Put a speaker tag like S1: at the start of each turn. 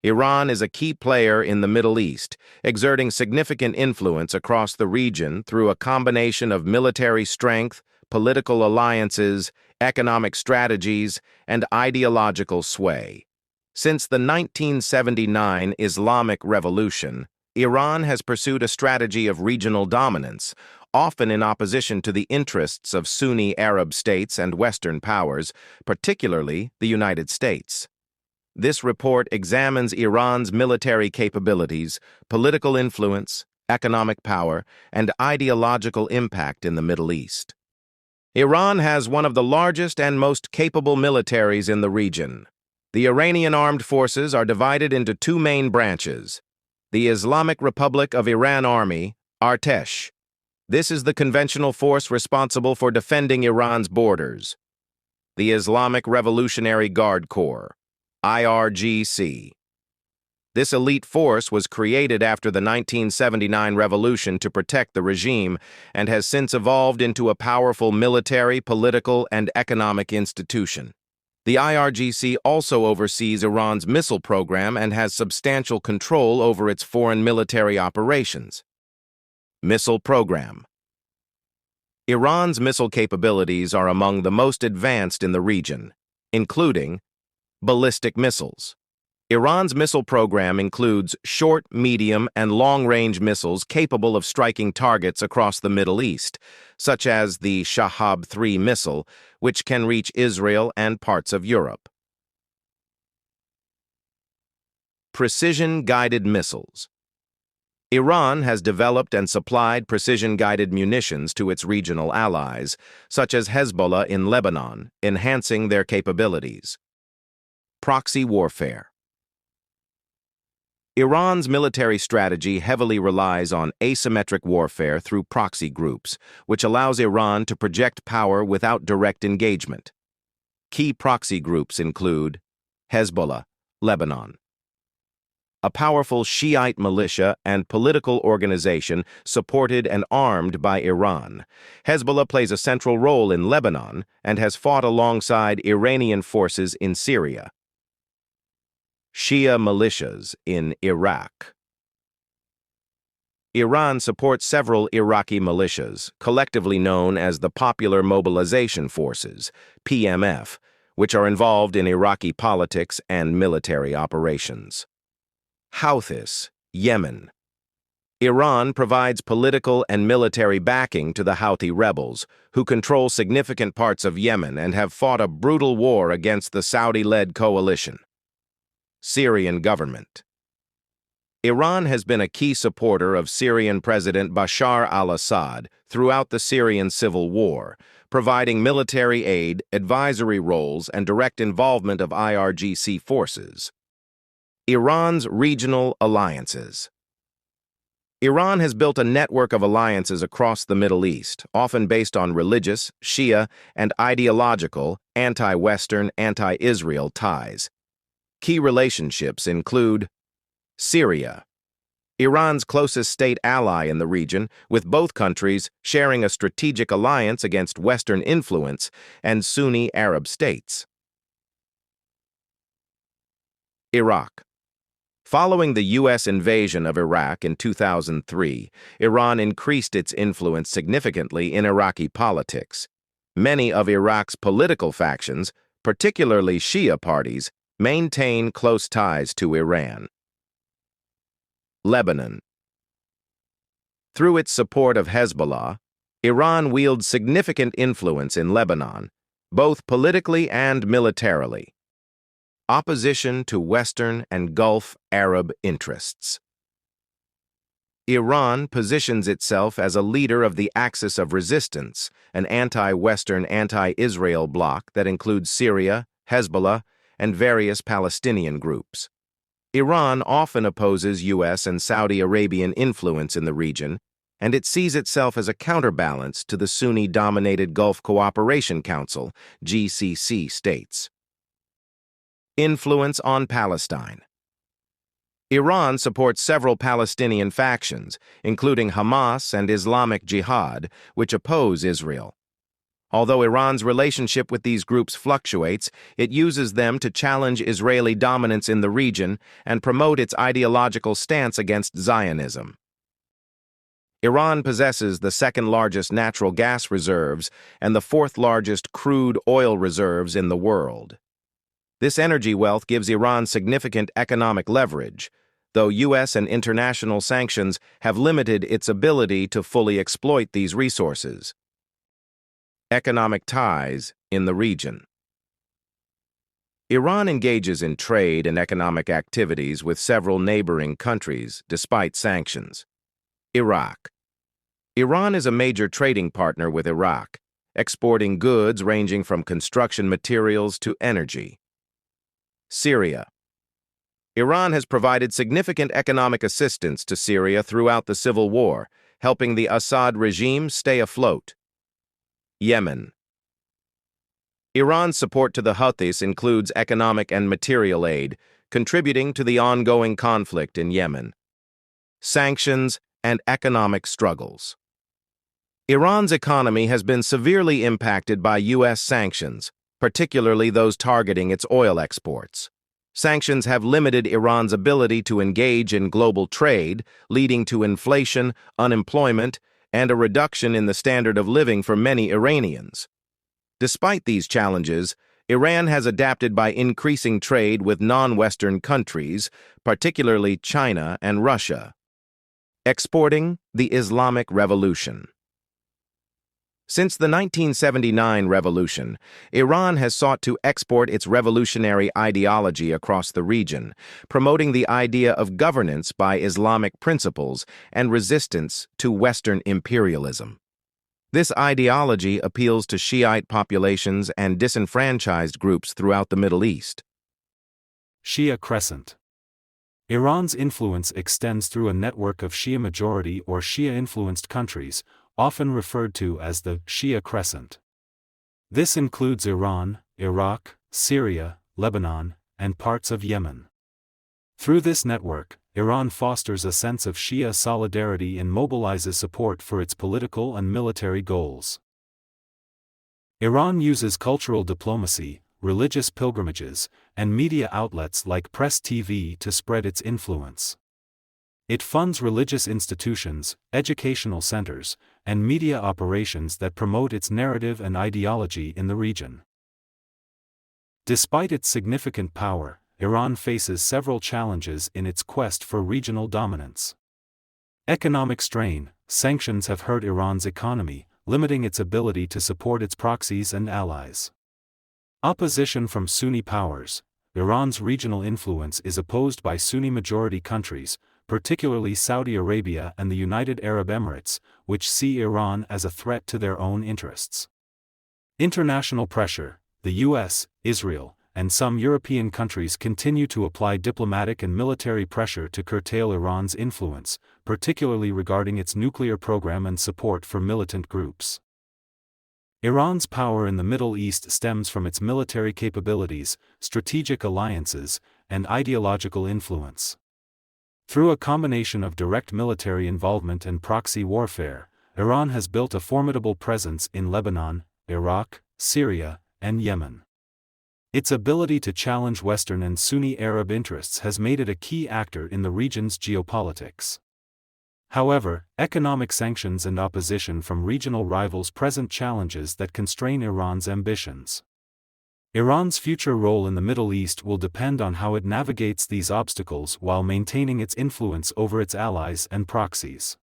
S1: Iran is a key player in the Middle East, exerting significant influence across the region through a combination of military strength, political alliances, economic strategies, and ideological sway. Since the 1979 Islamic Revolution, Iran has pursued a strategy of regional dominance, often in opposition to the interests of Sunni Arab states and Western powers, particularly the United States. This report examines Iran's military capabilities, political influence, economic power, and ideological impact in the Middle East. Iran has one of the largest and most capable militaries in the region. The Iranian armed forces are divided into two main branches: the Islamic Republic of Iran Army, Artesh. This is the conventional force responsible for defending Iran's borders. The Islamic Revolutionary Guard Corps, IRGC. This elite force was created after the 1979 revolution to protect the regime and has since evolved into a powerful military, political, and economic institution. The IRGC also oversees Iran's missile program and has substantial control over its foreign military operations. Missile Program. Iran's missile capabilities are among the most advanced in the region, including ballistic missiles. Iran's missile program includes short, medium, and long-range missiles capable of striking targets across the Middle East, such as the Shahab-3 missile, which can reach Israel and parts of Europe. Precision-guided missiles. Iran has developed and supplied precision-guided munitions to its regional allies, such as Hezbollah in Lebanon, enhancing their capabilities. Proxy warfare. Iran's military strategy heavily relies on asymmetric warfare through proxy groups, which allows Iran to project power without direct engagement. Key proxy groups include Hezbollah, Lebanon, a powerful Shiite militia and political organization supported and armed by Iran. Hezbollah plays a central role in Lebanon and has fought alongside Iranian forces in Syria. Shia militias in Iraq. Iran supports several Iraqi militias, collectively known as the Popular Mobilization Forces, PMF, which are involved in Iraqi politics and military operations. Houthis, Yemen. Iran provides political and military backing to the Houthi rebels, who control significant parts of Yemen and have fought a brutal war against the Saudi-led coalition. Syrian government. Iran has been a key supporter of Syrian President Bashar al-Assad throughout the Syrian civil war, providing military aid, advisory roles, and direct involvement of IRGC forces. Iran's regional alliances. Iran has built a network of alliances across the Middle East, often based on religious, Shia, and ideological, anti-Western, anti-Israel ties. Key relationships include Syria, Iran's closest state ally in the region, with both countries sharing a strategic alliance against Western influence and Sunni Arab states. Iraq. Following the U.S. invasion of Iraq in 2003, Iran increased its influence significantly in Iraqi politics. Many of Iraq's political factions, particularly Shia parties, maintain close ties to Iran. Lebanon. Through its support of Hezbollah, Iran wields significant influence in Lebanon, both politically and militarily. Opposition to Western and Gulf Arab interests. Iran positions itself as a leader of the Axis of Resistance, an anti-Western, anti-Israel bloc that includes Syria, Hezbollah, and various Palestinian groups. Iran often opposes U.S. and Saudi Arabian influence in the region, and it sees itself as a counterbalance to the Sunni-dominated Gulf Cooperation Council, GCC states. Influence on Palestine. Iran supports several Palestinian factions, including Hamas and Islamic Jihad, which oppose Israel. Although Iran's relationship with these groups fluctuates, it uses them to challenge Israeli dominance in the region and promote its ideological stance against Zionism. Iran possesses the second-largest natural gas reserves and the fourth-largest crude oil reserves in the world. This energy wealth gives Iran significant economic leverage, though U.S. and international sanctions have limited its ability to fully exploit these resources. Economic ties in the region. Iran engages in trade and economic activities with several neighboring countries despite sanctions. Iraq. Iran is a major trading partner with Iraq, exporting goods ranging from construction materials to energy. Syria. Iran has provided significant economic assistance to Syria throughout the civil war, helping the Assad regime stay afloat. Yemen. Iran's support to the Houthis includes economic and material aid, contributing to the ongoing conflict in Yemen. Sanctions and economic struggles. Iran's economy has been severely impacted by U.S. sanctions, particularly those targeting its oil exports. Sanctions have limited Iran's ability to engage in global trade, leading to inflation, unemployment, and a reduction in the standard of living for many Iranians. Despite these challenges, Iran has adapted by increasing trade with non-Western countries, particularly China and Russia. Exporting the Islamic Revolution. Since the 1979 revolution, Iran has sought to export its revolutionary ideology across the region, promoting the idea of governance by Islamic principles and resistance to Western imperialism. This ideology appeals to Shiite populations and disenfranchised groups throughout the Middle East.
S2: Shia Crescent. Iran's influence extends through a network of Shia-majority or Shia-influenced countries, often referred to as the Shia Crescent. This includes Iran, Iraq, Syria, Lebanon, and parts of Yemen. Through this network, Iran fosters a sense of Shia solidarity and mobilizes support for its political and military goals. Iran uses cultural diplomacy, religious pilgrimages, and media outlets like Press TV to spread its influence. It funds religious institutions, educational centers, and media operations that promote its narrative and ideology in the region. Despite its significant power, Iran faces several challenges in its quest for regional dominance. Economic strain. Sanctions have hurt Iran's economy, limiting its ability to support its proxies and allies. Opposition from Sunni powers. Iran's regional influence is opposed by Sunni-majority countries, particularly Saudi Arabia and the United Arab Emirates, which see Iran as a threat to their own interests. International pressure. The US, Israel, and some European countries continue to apply diplomatic and military pressure to curtail Iran's influence, particularly regarding its nuclear program and support for militant groups. Iran's power in the Middle East stems from its military capabilities, strategic alliances, and ideological influence. Through a combination of direct military involvement and proxy warfare, Iran has built a formidable presence in Lebanon, Iraq, Syria, and Yemen. Its ability to challenge Western and Sunni Arab interests has made it a key actor in the region's geopolitics. However, economic sanctions and opposition from regional rivals present challenges that constrain Iran's ambitions. Iran's future role in the Middle East will depend on how it navigates these obstacles while maintaining its influence over its allies and proxies.